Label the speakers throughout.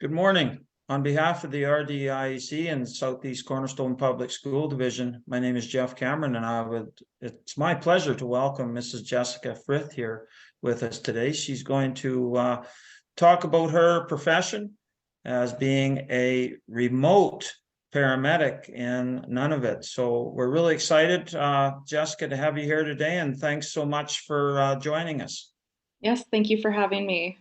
Speaker 1: Good morning. On behalf of the RDIEC and Southeast Cornerstone Public School Division, my name is Jeff Cameron, and it's my pleasure to welcome Mrs. Jessica Frith here with us today. She's going to talk about her profession as being a remote paramedic in Nunavut. So we're really excited, Jessica, to have you here today, and thanks so much for joining us.
Speaker 2: Yes, thank you for having me.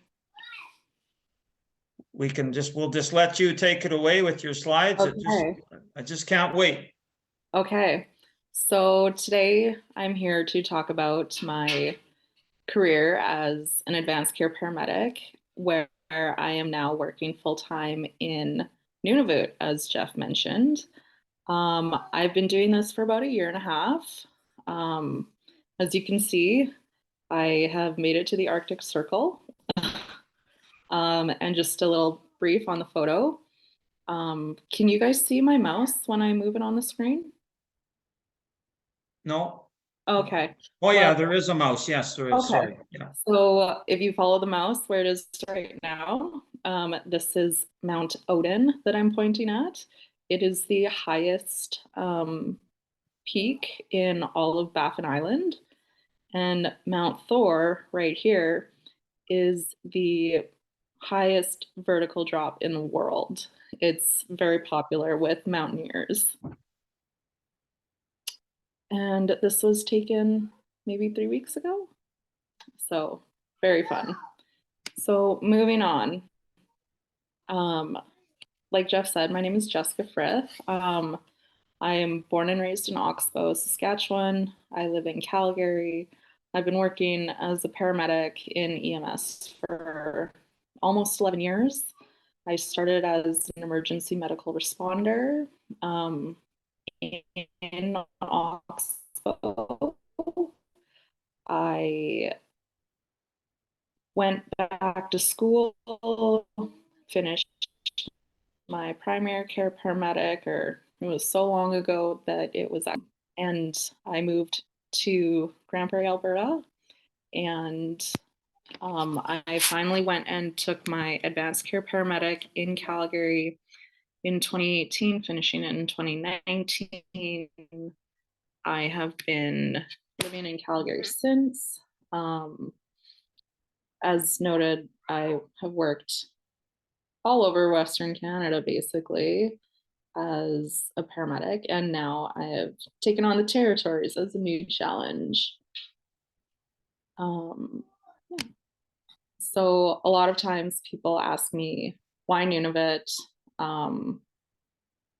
Speaker 1: We'll just let you take it away with your slides.
Speaker 2: Okay.
Speaker 1: I just can't wait.
Speaker 2: Okay. So today I'm here to talk about my career as an advanced care paramedic, where I am now working full time in Nunavut, as Jeff mentioned. I've been doing this for about a year and a half. As you can see, I have made it to the Arctic Circle. And just a little brief on the photo. Can you guys see my mouse when I move it on the screen?
Speaker 1: No?
Speaker 2: Okay.
Speaker 1: Oh, yeah,
Speaker 2: Well,
Speaker 1: there is a mouse. Yes, there is.
Speaker 2: okay.
Speaker 1: Sorry. Yeah.
Speaker 2: So if you follow the mouse where it is right now, this is Mount Odin that I'm pointing at. It is the highest peak in all of Baffin Island. And Mount Thor right here is the highest vertical drop in the world. It's very popular with mountaineers. And this was taken maybe 3 weeks ago. So very fun. So moving on. Like Jeff said, my name is Jessica Frith. I am born and raised in Oxbow, Saskatchewan. I live in Calgary. I've been working as a paramedic in EMS for almost 11 years. I started as an emergency medical responder in Oxbow. I went back to school, finished my primary care paramedic, or it was so long ago that it was, and I moved to Grand Prairie, Alberta, and I finally went and took my advanced care paramedic in Calgary in 2018, finishing in 2019. I have been living in Calgary since. As noted, I have worked all over Western Canada basically as a paramedic, and now I have taken on the territories as a new challenge. Yeah. So a lot of times people ask me, why Nunavut?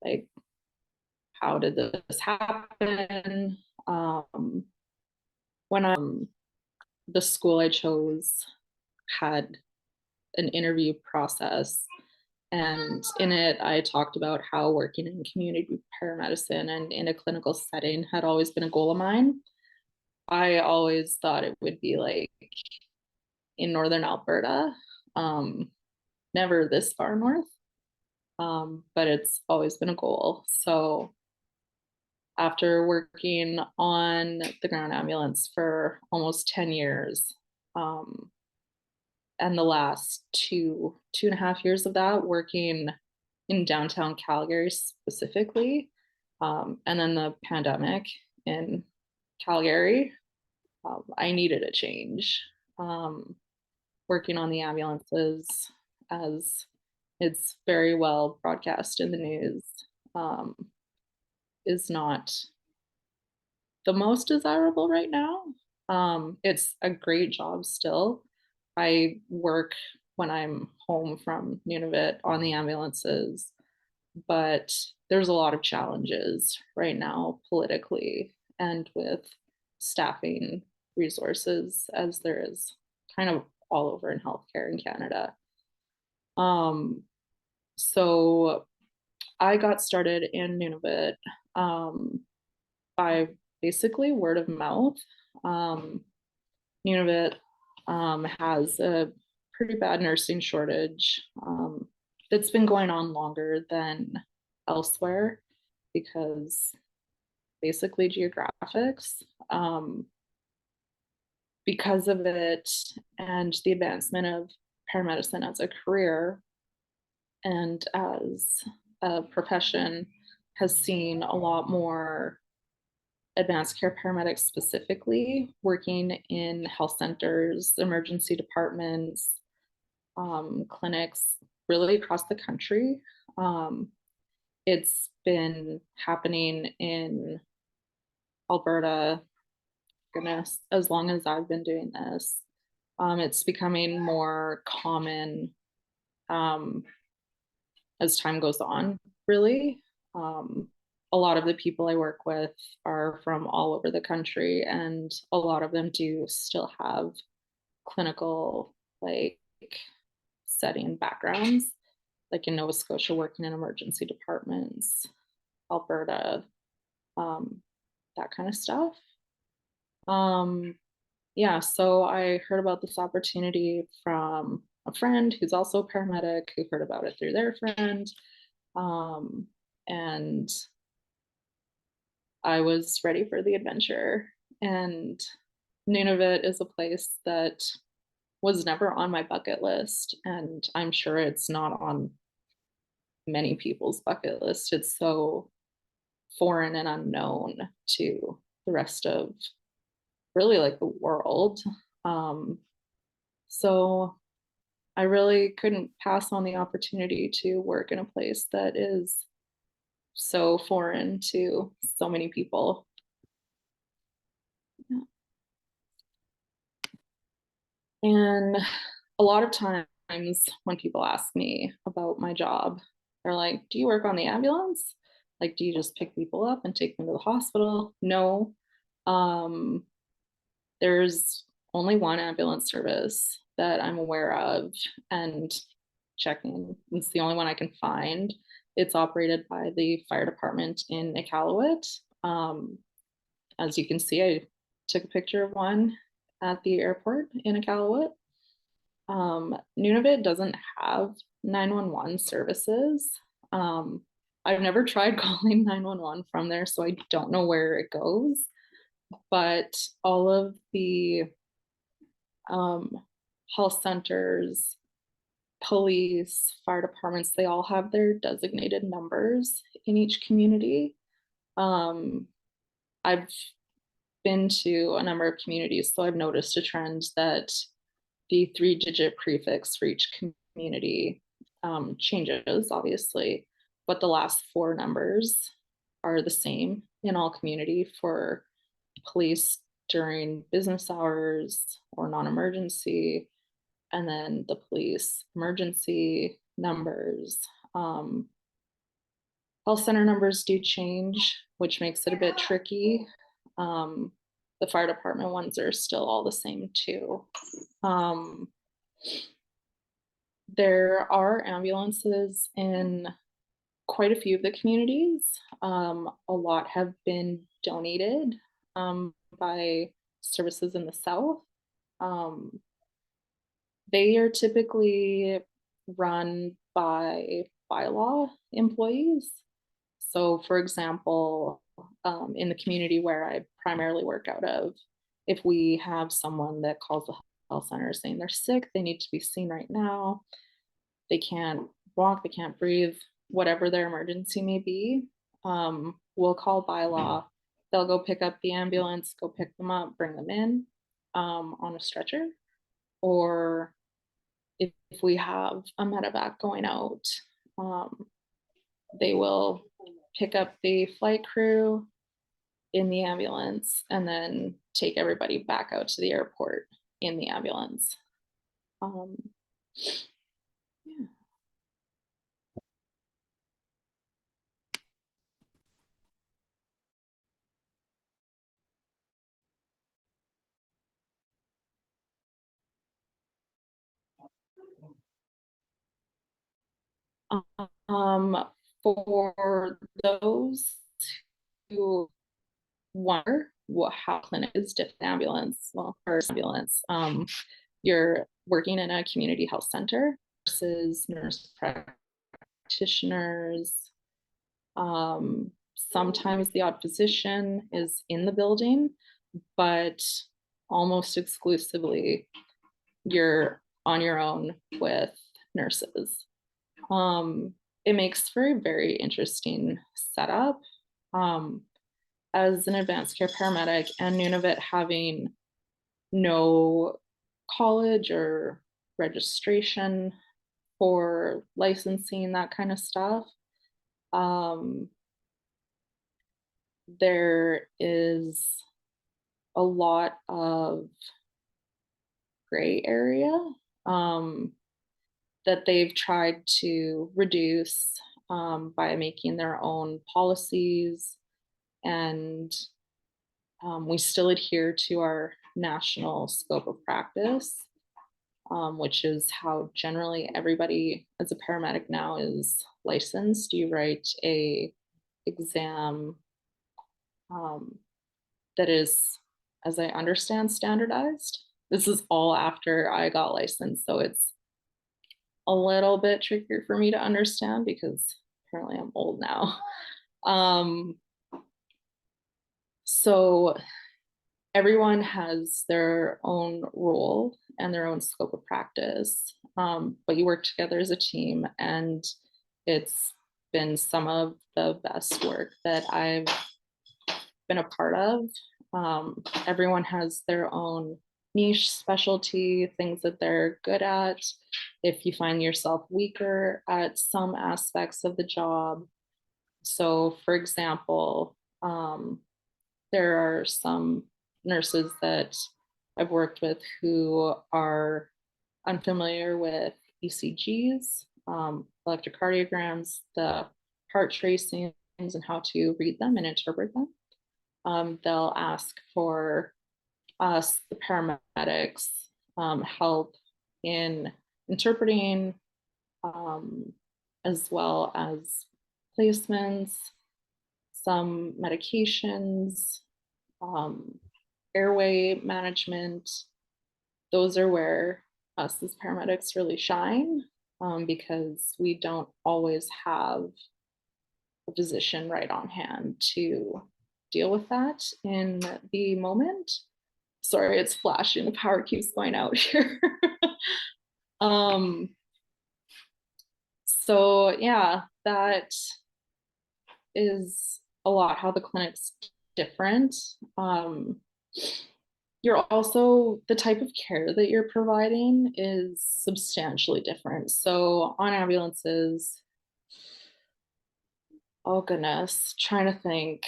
Speaker 2: Like, how did this happen? When the school I chose had an interview process, and in it I talked about how working in community paramedicine and in a clinical setting had always been a goal of mine. I always thought it would be like in northern Alberta, never this far north, but it's always been a goal. So after working on the ground ambulance for almost 10 years, and the last two and a half years of that working in downtown Calgary specifically, and then the pandemic in Calgary, I needed a change. Working on the ambulances, as it's very well broadcast in the news, is not the most desirable right now. It's a great job still. I work when I'm home from Nunavut on the ambulances, but there's a lot of challenges right now politically and with staffing resources, as there is kind of all over in healthcare in Canada. So I got started in Nunavut by basically word of mouth. Nunavut has a pretty bad nursing shortage that's been going on longer than elsewhere because basically geographics. Because of it and the advancement of paramedicine as a career, and as a profession has seen a lot more advanced care paramedics specifically working in health centers, emergency departments, clinics, really across the country. It's been happening in Alberta, goodness, as long as I've been doing this. It's becoming more common as time goes on, really. A lot of the people I work with are from all over the country, and a lot of them do still have clinical like setting backgrounds, like in Nova Scotia, working in emergency departments, Alberta, that kind of stuff. Yeah, so I heard about this opportunity from a friend who's also a paramedic who heard about it through their friend. And I was ready for the adventure. And Nunavut is a place that was never on my bucket list. And I'm sure it's not on many people's bucket list. It's so foreign and unknown to the rest of really like the world. So I really couldn't pass on the opportunity to work in a place that is so foreign to so many people. Yeah. And a lot of times when people ask me about my job, they're like, do you work on the ambulance? Like, do you just pick people up and take them to the hospital? No. There's only one ambulance service that I'm aware of and checking. It's the only one I can find. It's operated by the fire department in Iqaluit. As you can see, I took a picture of one at the airport in Iqaluit. Nunavut doesn't have 911 services. I've never tried calling 911 from there, so I don't know where it goes. But all of the health centers, police, fire departments, they all have their designated numbers in each community. I've been to a number of communities, so I've noticed a trend that the 3-digit prefix for each community changes, obviously, but the last 4 numbers are the same in all community for police during business hours or non-emergency, and then the police emergency numbers. Health center numbers do change, which makes it a bit tricky. The fire department ones are still all the same too. There are ambulances in quite a few of the communities. A lot have been donated by services in the South. They are typically run by bylaw employees. So, for example, in the community where I primarily work out of, if we have someone that calls the health center saying they're sick, they need to be seen right now, they can't walk, they can't breathe, whatever their emergency may be, we'll call bylaw. They'll go pick up the ambulance, go pick them up, bring them in on a stretcher. Or if we have a medevac going out, they will pick up the flight crew in the ambulance and then take everybody back out to the airport in the ambulance. Yeah. For those who wonder how clinic is different ambulance, well, first ambulance, you're working in a community health center versus nurse practitioners. Sometimes the odd physician is in the building, but almost exclusively you're on your own with nurses. It makes for a very interesting setup. As an advanced care paramedic and Nunavut having no college or registration for licensing, that kind of stuff. There is a lot of gray area that they've tried to reduce by making their own policies, and we still adhere to our national scope of practice, which is how generally everybody as a paramedic now is licensed. You write a exam that is, as I understand, standardized. This is all after I got licensed, so it's a little bit trickier for me to understand because apparently I'm old now. So everyone has their own role and their own scope of practice, but you work together as a team, and it's been some of the best work that I've been a part of. Everyone has their own niche specialty, things that they're good at. If you find yourself weaker at some aspects of the job. So, for example, there are some nurses that I've worked with who are unfamiliar with ECGs, electrocardiograms, the heart tracings, and how to read them and interpret them. They'll ask for us, the paramedics, help in interpreting, as well as placements, some medications, airway management. Those are where us as paramedics really shine, because we don't always have a physician right on hand to deal with that in the moment. Sorry, it's flashing. The power keeps going out here. So yeah, that is a lot how the clinic's different. You're also, the type of care that you're providing is substantially different. So on ambulances, oh goodness, trying to think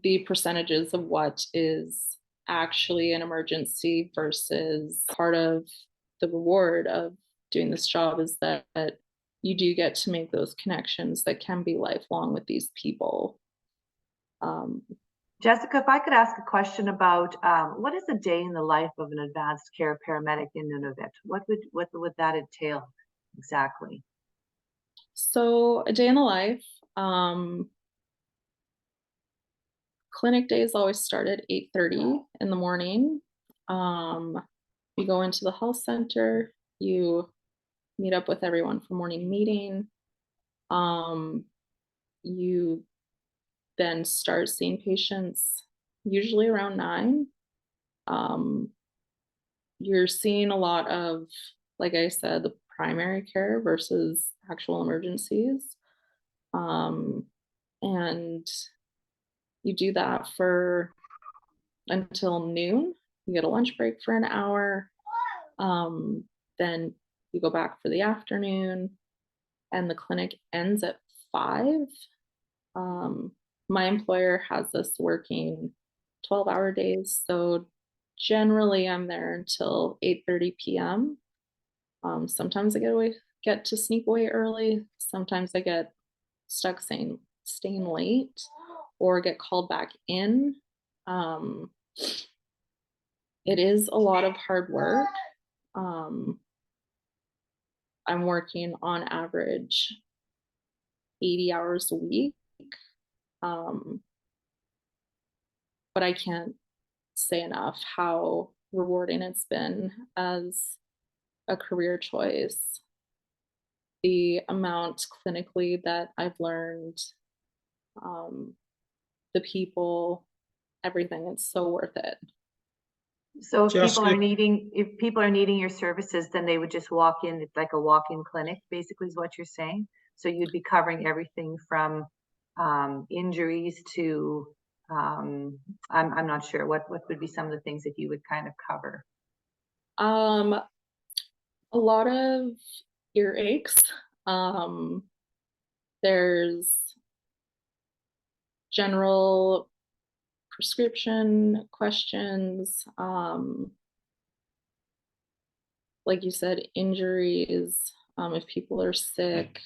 Speaker 2: the percentages of what is actually an emergency versus part of the reward of doing this job is that you do get to make those connections that can be lifelong with these people.
Speaker 3: Jessica, if I could ask a question about what is a day in the life of an advanced care paramedic in Nunavut? What would that entail exactly?
Speaker 2: So a day in the life, clinic days always start at 8:30 in the morning. You go into the health center, you meet up with everyone for morning meeting. You then start seeing patients usually around 9. You're seeing a lot of, like I said, the primary care versus actual emergencies. And you do that for until noon. You get a lunch break for an hour. Then you go back for the afternoon, and the clinic ends at 5. My employer has us working 12-hour days, so generally I'm there until 8:30 p.m. Sometimes I get to sneak away early. Sometimes I get stuck staying late or get called back in. It is a lot of hard work. I'm working on average 80 hours a week. But I can't say enough how rewarding it's been as a career choice. The amount clinically that I've learned, the people, everything, it's so worth it.
Speaker 3: So if people are
Speaker 1: Jessica,
Speaker 3: needing your services, then they would just walk in. It's like a walk-in clinic, basically is what you're saying. So you'd be covering everything from injuries to I'm not sure what would be some of the things that you would kind of cover.
Speaker 2: Um, a lot of earaches. There's general prescription questions, like you said, injuries, if people are sick,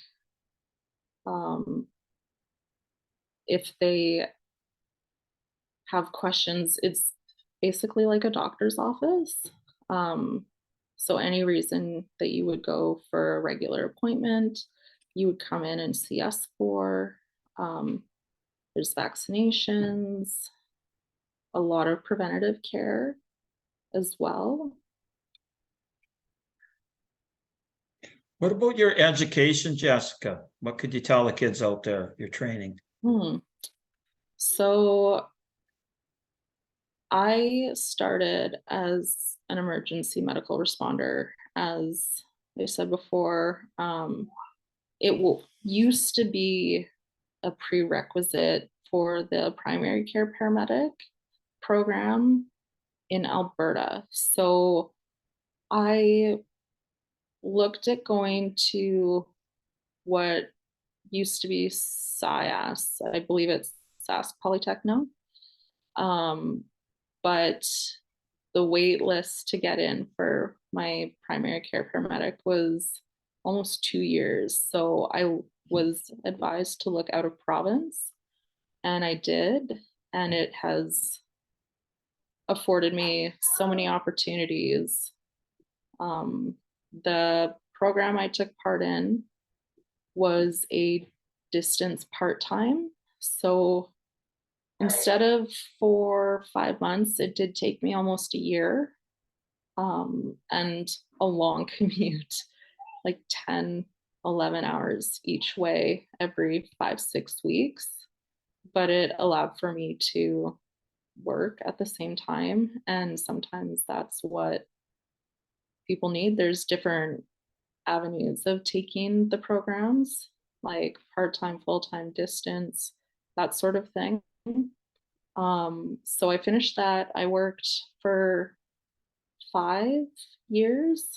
Speaker 2: if they have questions, it's basically like a doctor's office. So any reason that you would go for a regular appointment, you would come in and see us for. There's vaccinations, a lot of preventative care as well.
Speaker 1: what about your education, Jessica? What could you tell the kids out there, your training?
Speaker 2: So I started as an emergency medical responder, as I said before. It used to be a prerequisite for the primary care paramedic program in Alberta. So I looked at going to what used to be SIAS. I believe it's SAS Polytechno. But the wait list to get in for my primary care paramedic was almost 2 years. So I was advised to look out of province, and I did. And it has afforded me so many opportunities. The program I took part in was a distance part-time. So instead of 4 or 5 months, it did take me almost a year, and a long commute, like 10, 11 hours each way every 5, 6 weeks. But it allowed for me to work at the same time. And sometimes that's what people need. There's different avenues of taking the programs, like part-time, full-time, distance, that sort of thing. So I finished that. I worked for 5 years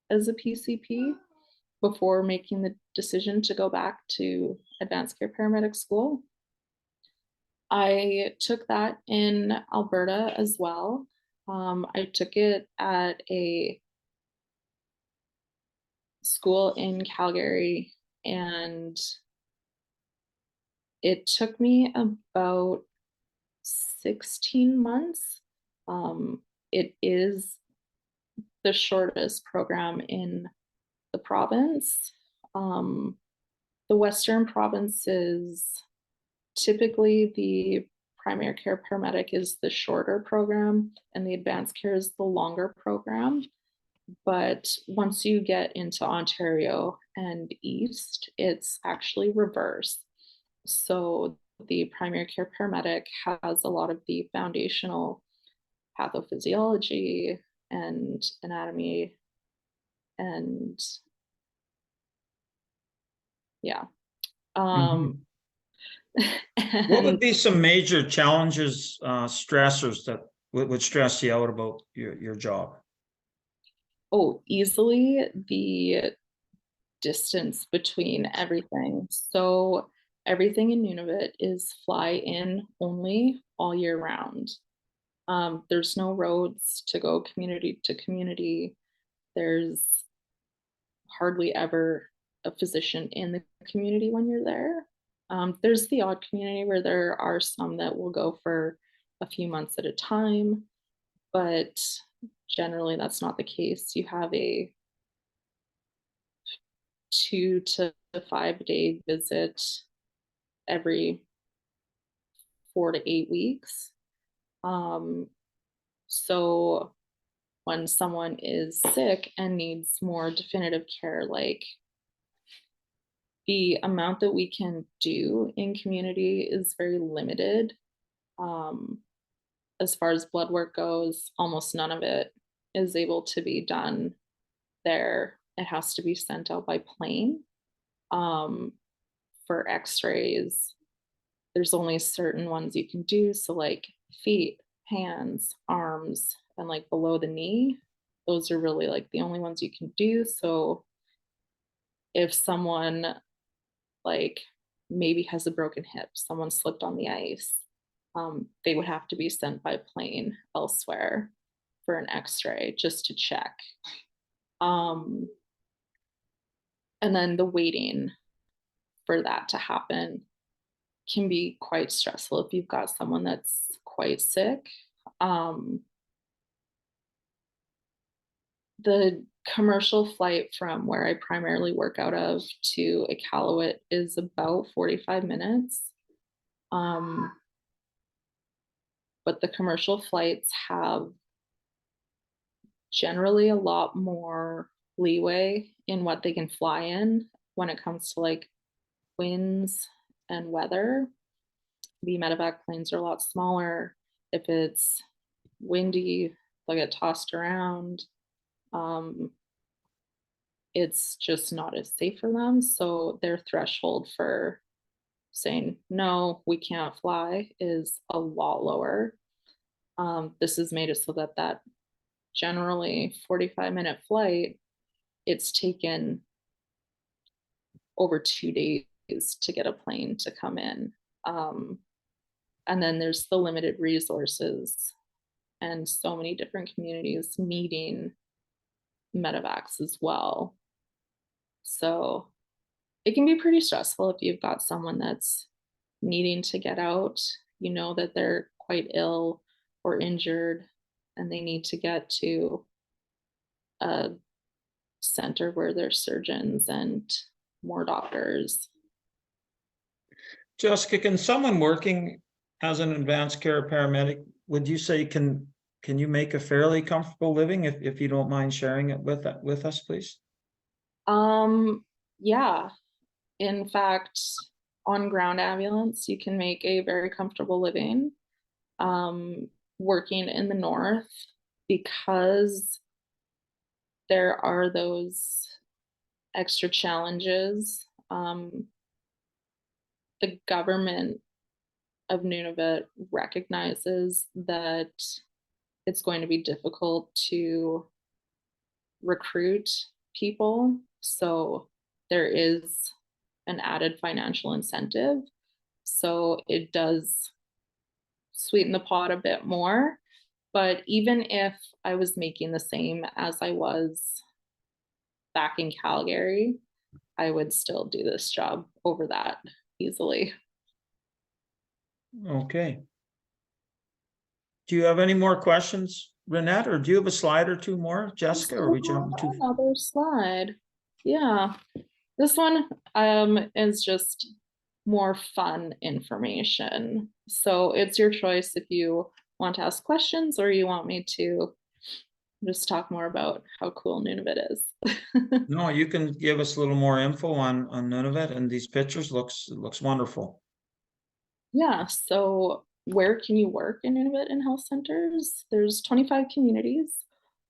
Speaker 2: as a PCP before making the decision to go back to advanced care paramedic school. I took that in Alberta as well. I took it at a school in Calgary, and it took me about 16 months. It is the shortest program in the province. The Western provinces, typically the primary care paramedic is the shorter program and the advanced care is the longer program. But once you get into Ontario and East, it's actually reverse. So the primary care paramedic has a lot of the foundational pathophysiology and anatomy, and yeah.
Speaker 1: What would
Speaker 2: And
Speaker 1: be some major challenges, stressors that would stress you out about your job?
Speaker 2: easily the distance between everything. So everything in Nunavut is fly in only all year round. There's no roads to go community to community. There's hardly ever a physician in the community when you're there. There's the odd community where there are some that will go for a few months at a time, but generally that's not the case. You have a 2 to 5 day visit every 4 to 8 weeks. So when someone is sick and needs more definitive care, like the amount that we can do in community is very limited. as far as blood work goes, almost none of it is able to be done there. It has to be sent out by plane. For x-rays, there's only certain ones you can do. So like feet, hands, arms, and like below the knee, those are really like the only ones you can do. So if someone like maybe has a broken hip, someone slipped on the ice, they would have to be sent by plane elsewhere for an x-ray just to check. And then the waiting for that to happen can be quite stressful if you've got someone that's quite sick. The commercial flight from where I primarily work out of to Iqaluit is about 45 minutes. But the commercial flights have generally a lot more leeway in what they can fly in when it comes to like winds and weather. The medevac planes are a lot smaller. If it's windy, they'll get tossed around. It's just not as safe for them. So their threshold for saying, no, we can't fly is a lot lower. This has made it so that generally 45-minute flight, it's taken over 2 days to get a plane to come in. And then there's the limited resources and so many different communities needing medevacs as well. So it can be pretty stressful if you've got someone that's needing to get out, you know that they're quite ill or injured and they need to get to a center where there's surgeons and more doctors.
Speaker 1: Jessica, can someone working as an advanced care paramedic, would you say can you make a fairly comfortable living if you don't mind sharing it with us, please?
Speaker 2: Yeah. In fact, on ground ambulance, you can make a very comfortable living. Working in the north, because there are those extra challenges. The government of Nunavut recognizes that it's going to be difficult to recruit people. So there is an added financial incentive. So it does sweeten the pot a bit more. But even if I was making the same as I was back in Calgary, I would still do this job over that easily.
Speaker 1: Okay. Do you have any more questions, Renette, or do you have a slide or two more, Jessica? Or are we jumping to
Speaker 2: another slide? Yeah, this one is just more fun information. So it's your choice if you want to ask questions or you want me to just talk more about how cool Nunavut is.
Speaker 1: No, you can give us a little more info on Nunavet, and these pictures looks wonderful.
Speaker 2: Yeah, so where can you work in Nunavut in health centers? There's 25 communities.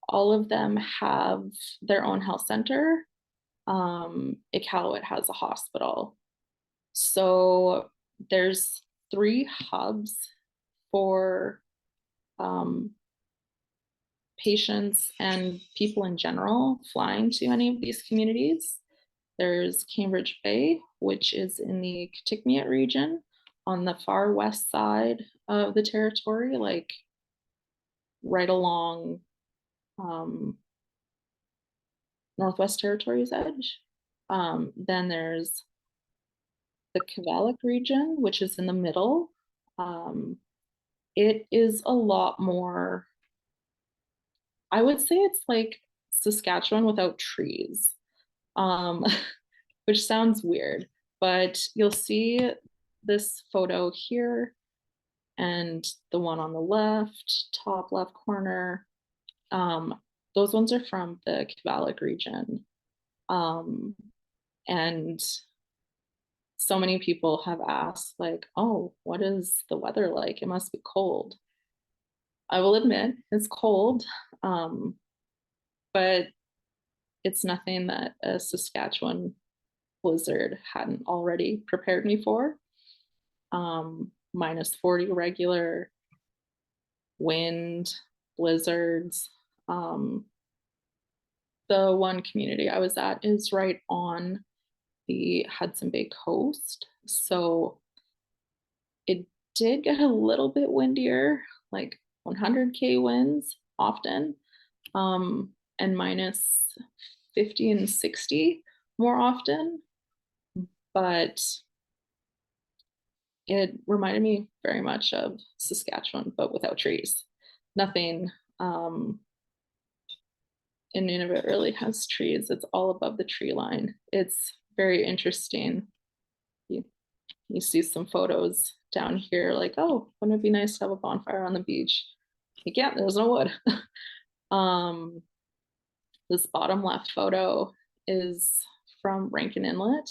Speaker 2: All of them have their own health center. Iqaluit has a hospital. So there's 3 hubs for patients and people in general flying to any of these communities. There's Cambridge Bay, which is in the Kitikmeot region on the far west side of the territory, like right along Northwest Territories edge. Then there's the Kavalik region, which is in the middle. It is a lot more, I would say it's like Saskatchewan without trees, which sounds weird, but you'll see this photo here and the one on the left, top left corner. Those ones are from the Kavalik region. And so many people have asked like, oh, what is the weather like? It must be cold. I will admit it's cold, but it's nothing that a Saskatchewan blizzard hadn't already prepared me for. Minus 40 regular, wind, blizzards. The one community I was at is right on the Hudson Bay coast. So it did get a little bit windier, like 100K winds often, and minus 50 and 60 more often. But it reminded me very much of Saskatchewan, but without trees. Nothing in Nunavut really has trees. It's all above the tree line. It's very interesting. You see some photos down here like, oh, wouldn't it be nice to have a bonfire on the beach? Like, yeah, there's no wood. This bottom left photo is from Rankin Inlet,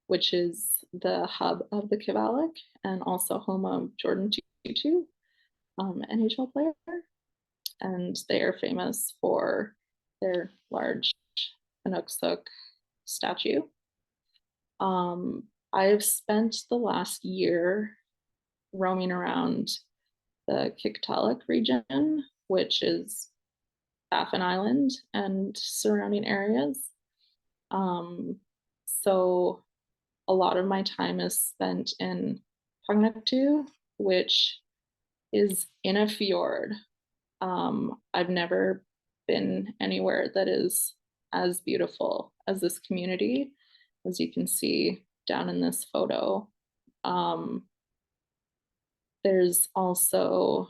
Speaker 2: which is the hub of the Kivalik and also home of Jordan Tutu, NHL player. And they are famous for their large Inukshuk statue. I've spent the last year roaming around the Tiktaalik region, which is Baffin Island and surrounding areas. So a lot of my time is spent in Pagnuktu, which is in a fjord. I've never been anywhere that is as beautiful as this community, as you can see down in this photo. There's also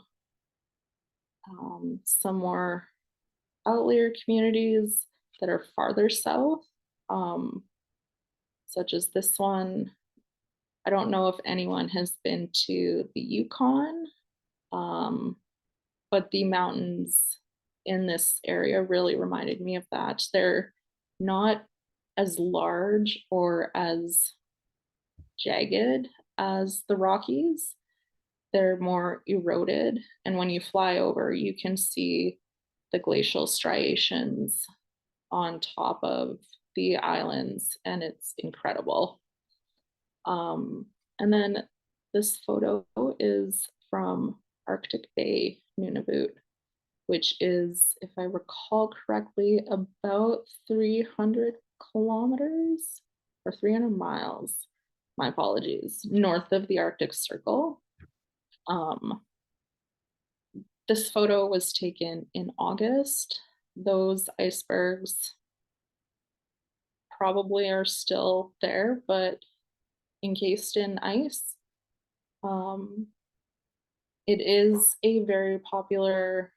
Speaker 2: some more outlier communities that are farther south, such as this one. I don't know if anyone has been to the Yukon, but the mountains in this area really reminded me of that. They're not as large or as jagged as the Rockies. They're more eroded, and when you fly over, you can see the glacial striations on top of the islands, and it's incredible. And then this photo is from Arctic Bay, Nunavut, which is, if I recall correctly, about 300 kilometers or 300 miles, my apologies, north of the Arctic Circle. This photo was taken in August. Those icebergs probably are still there, but encased in ice. It is a very popular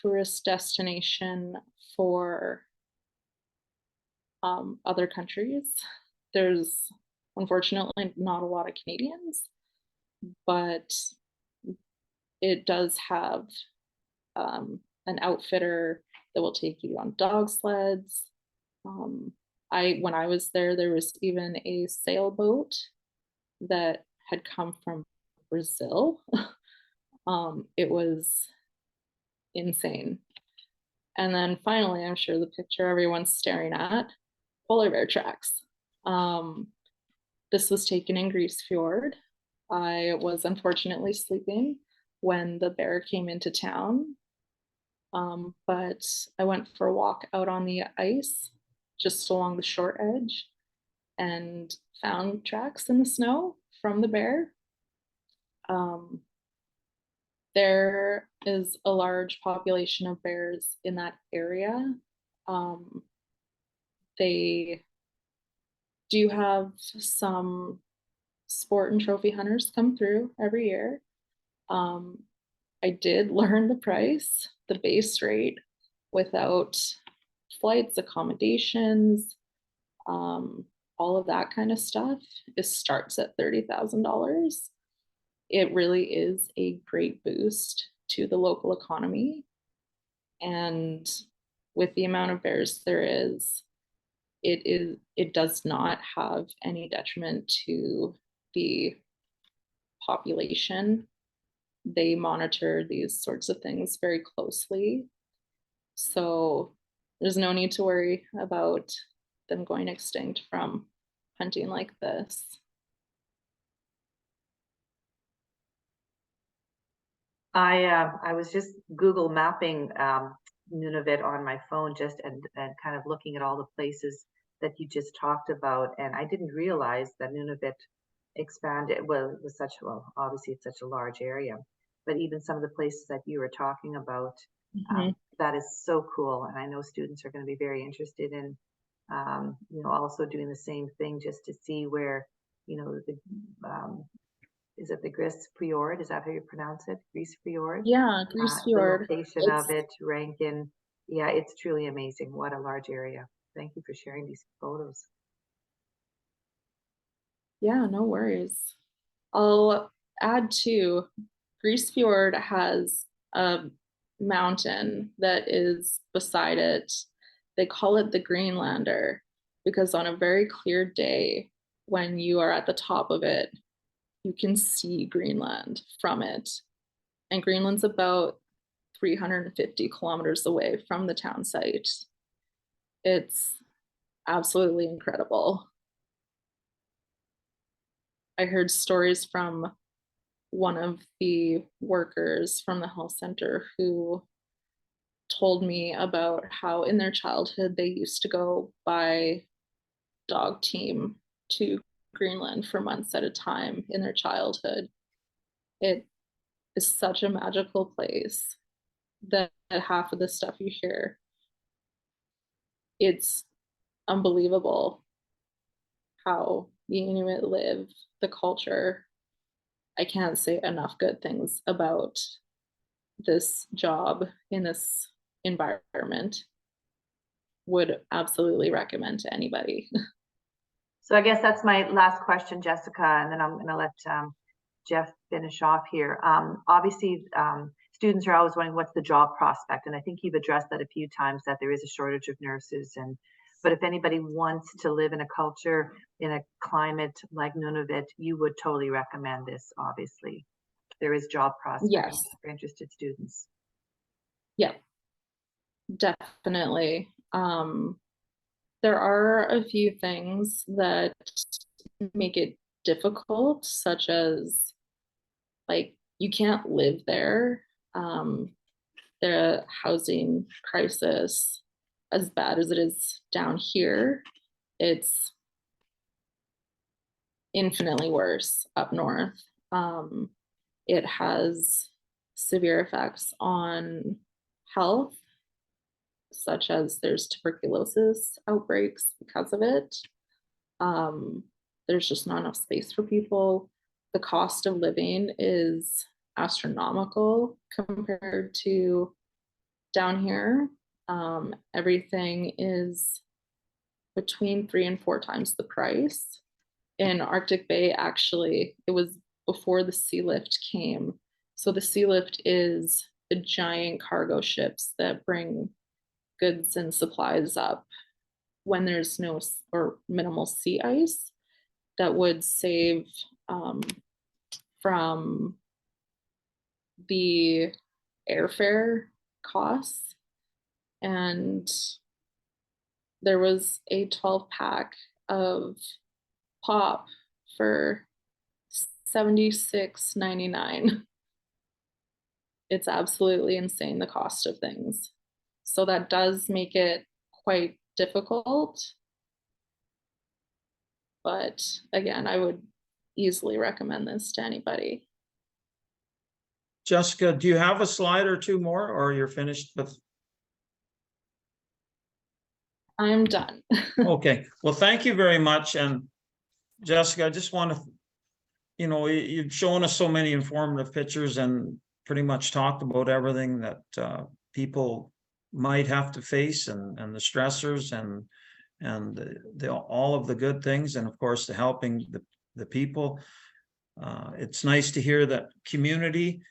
Speaker 2: tourist destination for other countries. There's unfortunately not a lot of Canadians, but it does have an outfitter that will take you on dog sleds. When I was there, there was even a sailboat that had come from Brazil. It was insane. And then finally, I'm sure the picture everyone's staring at, polar bear tracks. This was taken in Grise Fjord. I was unfortunately sleeping when the bear came into town, but I went for a walk out on the ice just along the short edge and found tracks in the snow from the bear. There is a large population of bears in that area. They do have some sport and trophy hunters come through every year. I did learn the price, the base rate, without flights, accommodations, all of that kind of stuff. It starts at $30,000. It really is a great boost to the local economy. And with the amount of bears there is, it does not have any detriment to the population they monitor these sorts of things very closely. So there's no need to worry about them going extinct from hunting like this.
Speaker 3: I was just Google mapping Nunavut on my phone just and kind of looking at all the places that you just talked about, and I didn't realize that Nunavut expanded, well, it was such, well, obviously it's such a large area, but even some of the places that you were talking about, that is so cool. And I know students are going to be very interested in, you know, also doing the same thing just to see where, you know, the, is it the Gris Fjord? Is that how you pronounce it? Gris Fjord?
Speaker 2: Yeah, Gris
Speaker 3: The
Speaker 2: Fjord.
Speaker 3: location of it, Rankin. Yeah, it's truly amazing. What a large area. Thank you for sharing these photos.
Speaker 2: Yeah, no worries. I'll add too, Gris Fjord has a mountain that is beside it. They call it the Greenlander because on a very clear day, when you are at the top of it, you can see Greenland from it. And Greenland's about 350 kilometers away from the town site. It's absolutely incredible. I heard stories from one of the workers from the health center who told me about how in their childhood they used to go by dog team to Greenland for months at a time in their childhood. It is such a magical place that half of the stuff you hear, it's unbelievable how the Inuit live, the culture. I can't say enough good things about this job in this environment. Would absolutely recommend to anybody.
Speaker 3: So I guess that's my last question, Jessica, and then I'm going to let Jeff finish off here. Obviously, students are always wondering what's the job prospect, and I think you've addressed that a few times, that there is a shortage of nurses. And but if anybody wants to live in a culture, in a climate like Nunavut, you would totally recommend this. Obviously, there is job prospects
Speaker 2: Yes.
Speaker 3: for interested students.
Speaker 2: Yeah, definitely. There are a few things that make it difficult, such as like you can't live there. The housing crisis, as bad as it is down here, it's infinitely worse up north. It has severe effects on health, such as there's tuberculosis outbreaks because of it. There's just not enough space for people. The cost of living is astronomical compared to down here. Everything is between 3 and 4 times the price. In Arctic Bay, actually, it was before the sea lift came. So the sea lift is the giant cargo ships that bring goods and supplies up when there's no or minimal sea ice. That would save from the airfare costs. And there was a 12-pack of pop for $76.99. It's absolutely insane, the cost of things. So that does make it quite difficult. But again, I would easily recommend this to anybody.
Speaker 1: Jessica, do you have a slide or two more, or you're finished with?
Speaker 2: I'm done.
Speaker 1: Okay, well, thank you very much. And Jessica, I just want to, you know, you've shown us so many informative pictures and pretty much talked about everything that people might have to face, and the stressors and all of the good things, and of course the helping the people. It's nice to hear that community.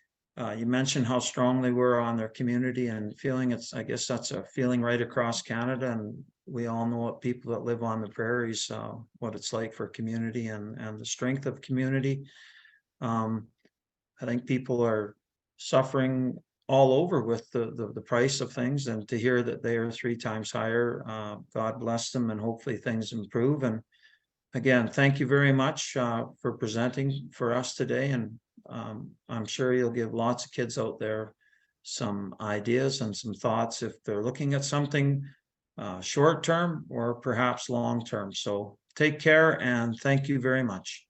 Speaker 1: You mentioned how strong they were on their community and feeling. I guess that's a feeling right across Canada, and we all know what people that live on the prairies, what it's like for community and the strength of community. I think people are suffering all over with the price of things, and to hear that they are 3 times higher, God bless them, and hopefully things improve. And again, thank you very much for presenting for us today, and I'm sure you'll give lots of kids out there some ideas and some thoughts if they're looking at something short term or perhaps long term. So take care, and thank you very much.